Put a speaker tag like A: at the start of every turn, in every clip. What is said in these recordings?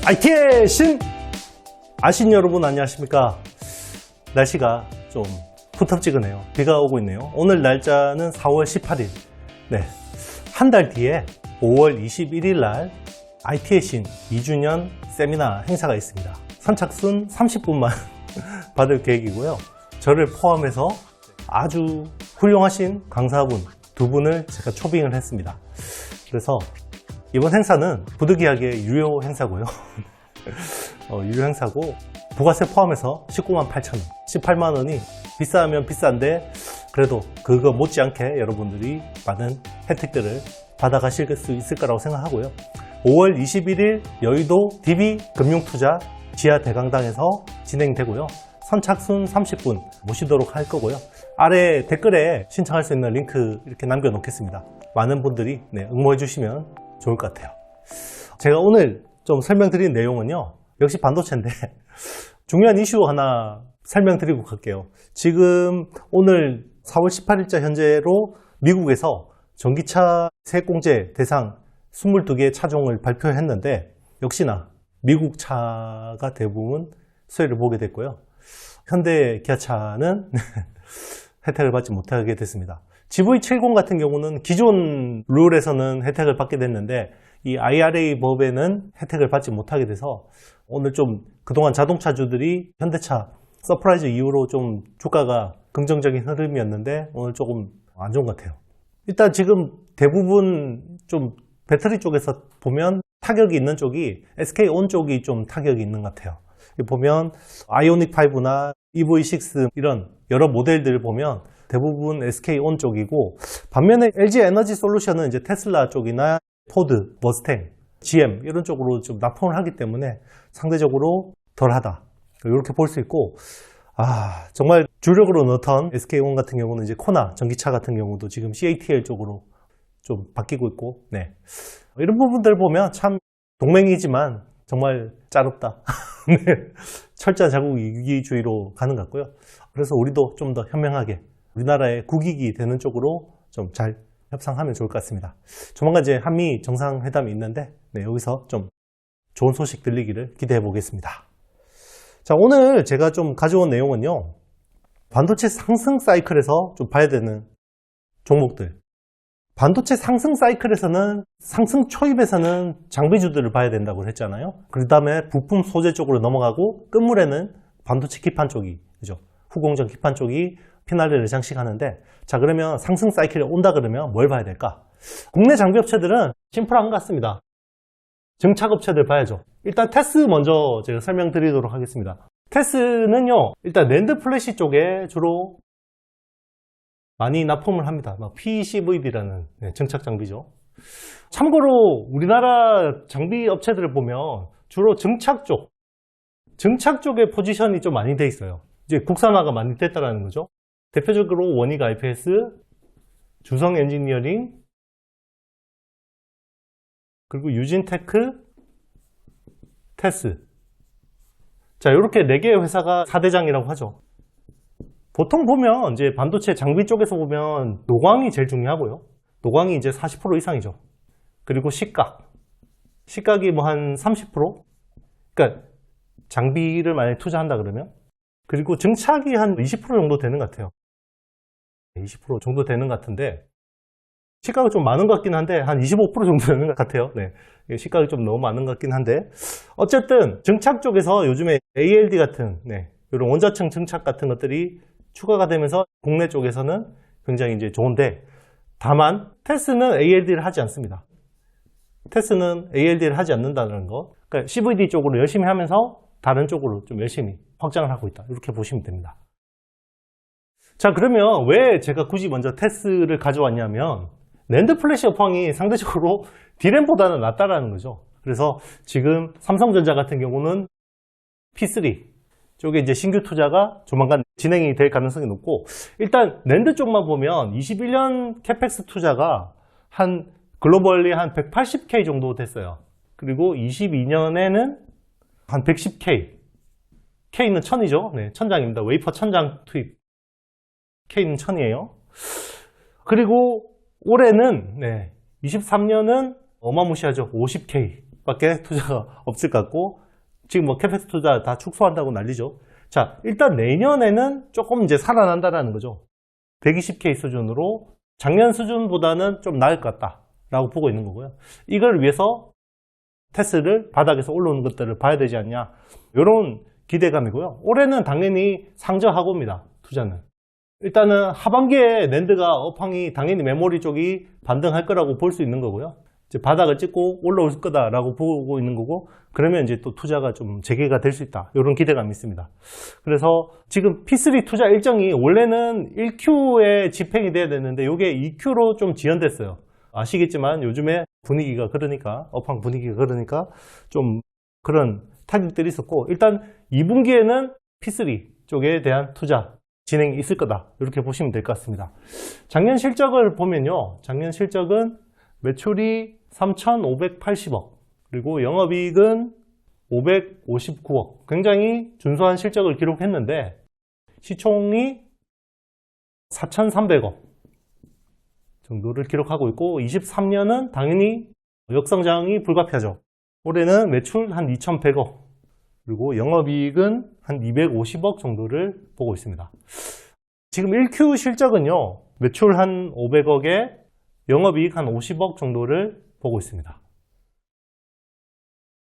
A: IT의 신! 아신 여러분 안녕하십니까? 날씨가 좀 후텁지근해요. 비가 오고 있네요. 오늘 날짜는 4월 18일. 네. 한 달 뒤에 5월 21일 날 IT의 신 2주년 세미나 행사가 있습니다. 선착순 30분만 받을 계획이고요. 저를 포함해서 아주 훌륭하신 강사분 두 분을 제가 초빙을 했습니다. 그래서 이번 행사는 부득이하게 유료 행사고요. 유료 행사고 부가세 포함해서 19만 8천 원, 18만 원이 비싸면 비싼데 그래도 그거 못지않게 여러분들이 많은 혜택들을 받아가실 수 있을 거라고 생각하고요. 5월 21일 여의도 DB금융투자 지하 대강당에서 진행되고요. 선착순 30분 모시도록 할 거고요. 아래 댓글에 신청할 수 있는 링크 이렇게 남겨놓겠습니다. 많은 분들이 응모해 주시면 좋을 것 같아요. 제가 오늘 좀 설명드린 내용은요, 역시 반도체인데 중요한 이슈 하나 설명드리고 갈게요. 지금 오늘 4월 18일자 현재로 미국에서 전기차 세액공제 대상 22개 차종을 발표했는데 역시나 미국 차가 대부분 수혜를 보게 됐고요. 현대 기아차는 혜택을 받지 못하게 됐습니다. GV70 같은 경우는 기존 룰에서는 혜택을 받게 됐는데 이 IRA 법에는 혜택을 받지 못하게 돼서 오늘 좀 그동안 자동차주들이 현대차 서프라이즈 이후로 좀 주가가 긍정적인 흐름이었는데 오늘 조금 안 좋은 것 같아요. 일단 지금 대부분 좀 배터리 쪽에서 보면 타격이 있는 쪽이 SK온 쪽이 좀 타격이 있는 것 같아요. 보면 아이오닉5나 EV6 이런 여러 모델들을 보면 대부분 SK온 쪽이고 반면에 LG에너지 솔루션은 이제 테슬라 쪽이나 포드, 머스탱, GM 이런 쪽으로 좀 납품을 하기 때문에 상대적으로 덜하다 이렇게 볼 수 있고 정말 주력으로 넣던 SK온 같은 경우는 이제 코나 전기차 같은 경우도 지금 CATL 쪽으로 좀 바뀌고 있고 이런 부분들 보면 참 동맹이지만 정말 짜롭다. 철저 자국 이기주의로 가는 것 같고요. 그래서 우리도 좀 더 현명하게 우리나라의 국익이 되는 쪽으로 좀 잘 협상하면 좋을 것 같습니다. 조만간 이제 한미 정상회담이 있는데 여기서 좀 좋은 소식 들리기를 기대해 보겠습니다. 자, 오늘 제가 좀 가져온 내용은요, 반도체 상승 사이클에서 좀 봐야 되는 종목들. 반도체 상승 사이클에서는 상승 초입에서는 장비주들을 봐야 된다고 했잖아요. 그 다음에 부품 소재 쪽으로 넘어가고 끝물에는 반도체 기판 쪽이, 그죠? 후공정 기판 쪽이 피날레를 장식하는데, 자, 그러면 상승 사이클이 온다 그러면 뭘 봐야 될까? 국내 장비 업체들은 심플한 것 같습니다. 증착 업체들 봐야죠. 일단 테스 먼저 제가 설명드리도록 하겠습니다. 테스는요, 일단 낸드 플래시 쪽에 주로 많이 납품을 합니다. PCVD라는 증착 장비죠. 참고로 우리나라 장비 업체들을 보면 주로 증착 쪽의 포지션이 좀 많이 돼 있어요. 이제 국산화가 많이 됐다라는 거죠. 대표적으로 원익 IPS, 주성 엔지니어링, 그리고 유진테크, 테스. 자, 이렇게 4개의 회사가 4대장이라고 하죠. 보통 보면 이제 반도체 장비 쪽에서 보면 노광이 제일 중요하고요. 노광이 이제 40% 이상이죠. 그리고 시각이 뭐 한 30%? 그러니까 장비를 만약에 투자한다 그러면, 그리고 증착이 한 20% 정도 되는 것 같아요. 20% 정도 되는 것 같은데 시가가 좀 많은 것 같긴 한데 한 25% 정도 되는 것 같아요. 시가가 좀 너무 많은 것 같긴 한데 어쨌든 증착 쪽에서 요즘에 ALD 같은 이런 원자층 증착 같은 것들이 추가가 되면서 국내 쪽에서는 굉장히 이제 좋은데, 다만 테스는 ALD를 하지 않습니다. 테스는 ALD를 하지 않는다는 거. 그러니까 CVD 쪽으로 열심히 하면서 다른 쪽으로 좀 열심히 확장을 하고 있다. 이렇게 보시면 됩니다. 자, 그러면 왜 제가 굳이 먼저 테스를 가져왔냐면 낸드 플래시 업황이 상대적으로 D램보다는 낫다라는 거죠. 그래서 지금 삼성전자 같은 경우는 P3 쪽에 이제 신규 투자가 조만간 진행이 될 가능성이 높고, 일단 낸드 쪽만 보면 21년 캐펙스 투자가 한 글로벌리 한 180K 정도 됐어요. 그리고 22년에는 한 110K, K는 1000이죠. 1000장입니다. 웨이퍼 1000장 투입, K는 1000이에요. 그리고 올해는 23년은 어마무시하죠. 50K 수밖에 투자가 없을 것 같고, 지금 뭐 캐펙스 투자 다 축소한다고 난리죠. 자, 일단 내년에는 조금 이제 살아난다라는 거죠. 120K 수준으로 작년 수준보다는 좀 나을 것 같다라고 보고 있는 거고요. 이걸 위해서 테슬을 바닥에서 올라오는 것들을 봐야 되지 않냐, 이런 기대감이고요. 올해는 당연히 상저하고입니다. 투자는 일단은 하반기에 낸드가 업황이 당연히 메모리 쪽이 반등할 거라고 볼 수 있는 거고요. 이제 바닥을 찍고 올라올 거다라고 보고 있는 거고, 그러면 이제 또 투자가 좀 재개가 될 수 있다, 이런 기대감이 있습니다. 그래서 지금 P3 투자 일정이 원래는 1Q에 집행이 돼야 되는데 이게 2Q로 좀 지연됐어요. 아시겠지만 요즘에 분위기가 그러니까, 업황 분위기가 그러니까 좀 그런 타격들이 있었고, 일단 2분기에는 P3 쪽에 대한 투자 진행이 있을 거다, 이렇게 보시면 될 것 같습니다. 작년 실적을 보면요, 작년 실적은 매출이 3,580억, 그리고 영업이익은 559억, 굉장히 준수한 실적을 기록했는데 시총이 4,300억 정도를 기록하고 있고, 23년은 당연히 역성장이 불가피하죠. 올해는 매출 한 2,100억, 그리고 영업이익은 한 250억 정도를 보고 있습니다. 지금 1Q 실적은요, 매출 한 500억에 영업이익 한 50억 정도를 보고 있습니다.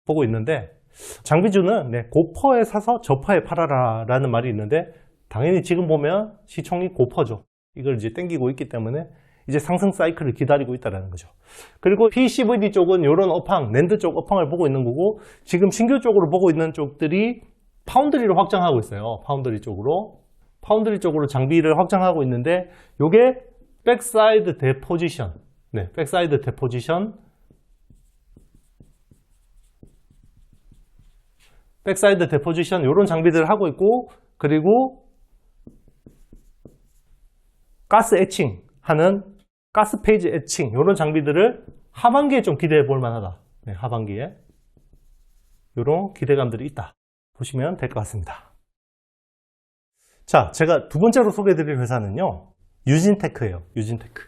A: 보고 있는데, 장비주는 고퍼에 사서 저퍼에 팔아라 라는 말이 있는데, 당연히 지금 보면 시총이 고퍼죠. 이걸 이제 땡기고 있기 때문에 이제 상승 사이클을 기다리고 있다는 거죠. 그리고 PCVD 쪽은 이런 업황, 낸드 쪽 업황을 보고 있는 거고, 지금 신규 쪽으로 보고 있는 쪽들이 파운드리를 확장하고 있어요. 파운드리 쪽으로 장비를 확장하고 있는데, 이게 백사이드 데포지션, 백사이드 데포지션, 이런 장비들을 하고 있고, 그리고 가스 에칭 하는 가스 페이지 에칭, 이런 장비들을 하반기에 좀 기대해 볼 만하다. 하반기에 이런 기대감들이 있다, 보시면 될 것 같습니다. 자, 제가 두 번째로 소개해 드릴 회사는요, 유진테크예요. 유진테크.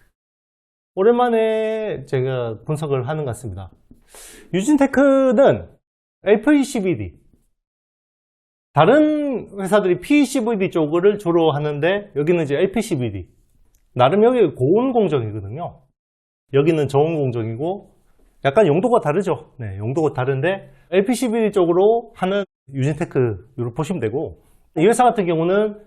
A: 오랜만에 제가 분석을 하는 것 같습니다. 유진테크는 LPCVD, 다른 회사들이 PCVD 쪽을 주로 하는데 여기는 이제 LPCVD, 나름 여기 고온 공정이거든요. 여기는 저온 공정이고 약간 용도가 다르죠. 용도가 다른데 LPCVD 쪽으로 하는 유진테크로 보시면 되고, 이 회사 같은 경우는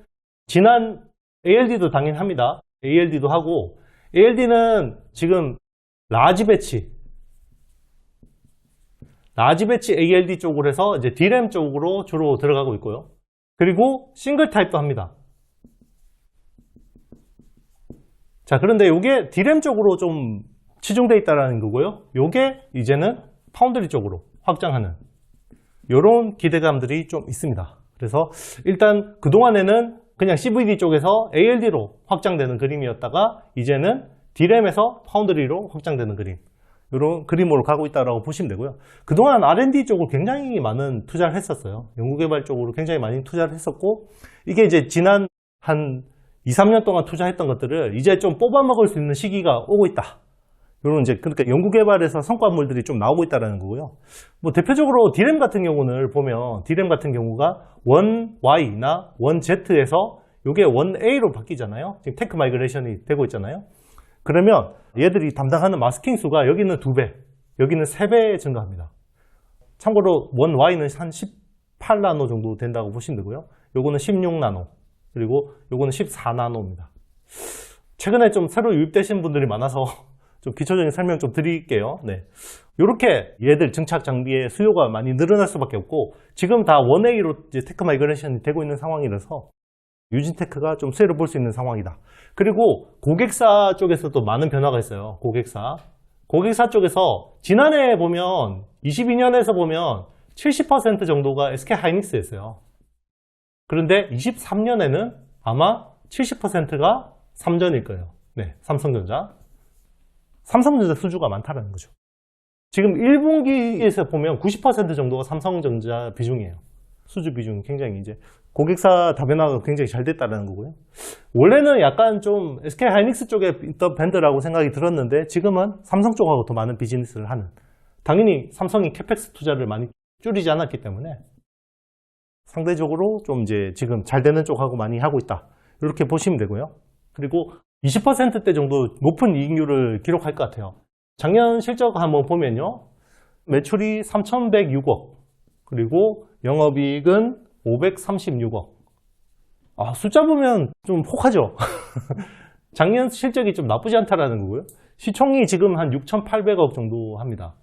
A: 지난 ALD도 당연히 합니다. ALD도 하고, ALD는 지금 라지 배치 ALD 쪽으로 해서 이제 D램 쪽으로 주로 들어가고 있고요. 그리고 싱글 타입도 합니다. 자, 그런데 이게 D램 쪽으로 좀 치중되어 있다는 거고요. 이게 이제는 파운드리 쪽으로 확장하는 이런 기대감들이 좀 있습니다. 그래서 일단 그동안에는 그냥 CVD 쪽에서 ALD로 확장되는 그림이었다가 이제는 D램에서 파운드리로 확장되는 그림, 이런 그림으로 가고 있다고 보시면 되고요. 그동안 R&D 쪽으로 굉장히 많은 투자를 했었어요. 연구개발 쪽으로 굉장히 많이 투자를 했었고, 이게 이제 지난 한 2, 3년 동안 투자했던 것들을 이제 좀 뽑아먹을 수 있는 시기가 오고 있다. 이런 이제, 그러니까 연구개발에서 성과물들이 좀 나오고 있다는 거고요. 뭐 대표적으로 D램 같은 경우를 보면, D램 같은 경우가 1Y나 1Z에서 이게 1A로 바뀌잖아요. 지금 테크 마이그레이션이 되고 있잖아요. 그러면 얘들이 담당하는 마스킹 수가 여기는 2배, 여기는 3배 증가합니다. 참고로 1Y는 한 18나노 정도 된다고 보시면 되고요. 요거는 16나노, 그리고 요거는 14나노입니다. 최근에 좀 새로 유입되신 분들이 많아서 좀 기초적인 설명 좀 드릴게요. 이렇게 얘들 증착 장비의 수요가 많이 늘어날 수밖에 없고, 지금 다 1A로 이제 테크 마이그레이션이 되고 있는 상황이라서 유진테크가 좀 수혜를 볼 수 있는 상황이다. 그리고 고객사 쪽에서도 많은 변화가 있어요. 고객사 쪽에서 지난해 보면 22년에서 보면 70% 정도가 SK 하이닉스였어요. 그런데 23년에는 아마 70%가 삼전일 거예요. 삼성전자 수주가 많다는 거죠. 지금 1분기에서 보면 90% 정도가 삼성전자 비중이에요. 수주 비중이 굉장히 이제 고객사 다변화가 굉장히 잘 됐다는 거고요. 원래는 약간 좀 SK 하이닉스 쪽에 있던 밴드라고 생각이 들었는데 지금은 삼성 쪽하고 더 많은 비즈니스를 하는 당연히 삼성이 캐펙스 투자를 많이 줄이지 않았기 때문에 상대적으로 좀 이제 지금 잘 되는 쪽하고 많이 하고 있다. 이렇게 보시면 되고요. 그리고 20%대 정도 높은 이익률을 기록할 것 같아요. 작년 실적 한번 보면요. 매출이 3,106억, 그리고 영업이익은 536억. 숫자 보면 좀 혹하죠. 작년 실적이 좀 나쁘지 않다라는 거고요. 시총이 지금 한 6,800억 정도 합니다.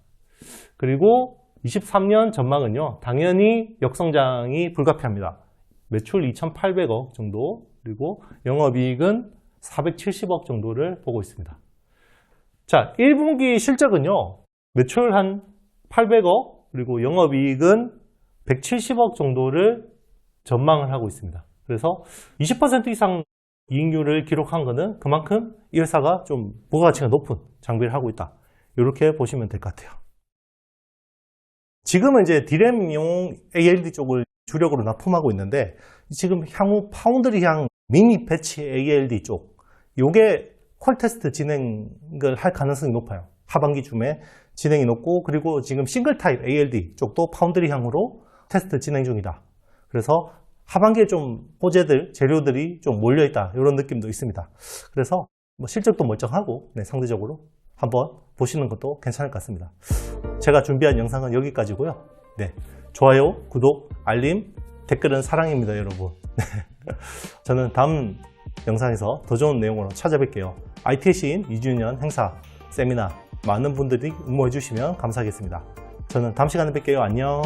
A: 그리고 23년 전망은요, 당연히 역성장이 불가피합니다. 매출 2,800억 정도, 그리고 영업이익은 470억 정도를 보고 있습니다. 자, 1분기 실적은요, 매출 한 800억, 그리고 영업이익은 170억 정도를 전망을 하고 있습니다. 그래서 20% 이상 이익률을 기록한 것은 그만큼 이 회사가 좀 부가가치가 높은 장비를 하고 있다. 이렇게 보시면 될 것 같아요. 지금은 이제 디램용 ALD 쪽을 주력으로 납품하고 있는데, 지금 향후 파운드리향 미니 배치 ALD 쪽, 요게 퀄 테스트 진행을 할 가능성이 높아요. 하반기쯤에 진행이 높고, 그리고 지금 싱글 타입 ALD 쪽도 파운드리향으로 테스트 진행 중이다. 그래서 하반기에 좀 호재들, 재료들이 좀 몰려있다, 이런 느낌도 있습니다. 그래서 뭐 실적도 멀쩡하고, 상대적으로 한번 보시는 것도 괜찮을 것 같습니다. 제가 준비한 영상은 여기까지고요. 좋아요, 구독, 알림, 댓글은 사랑입니다, 여러분. 저는 다음 영상에서 더 좋은 내용으로 찾아뵐게요. IT의 시인 2주년 행사, 세미나 많은 분들이 응모해 주시면 감사하겠습니다. 저는 다음 시간에 뵐게요. 안녕.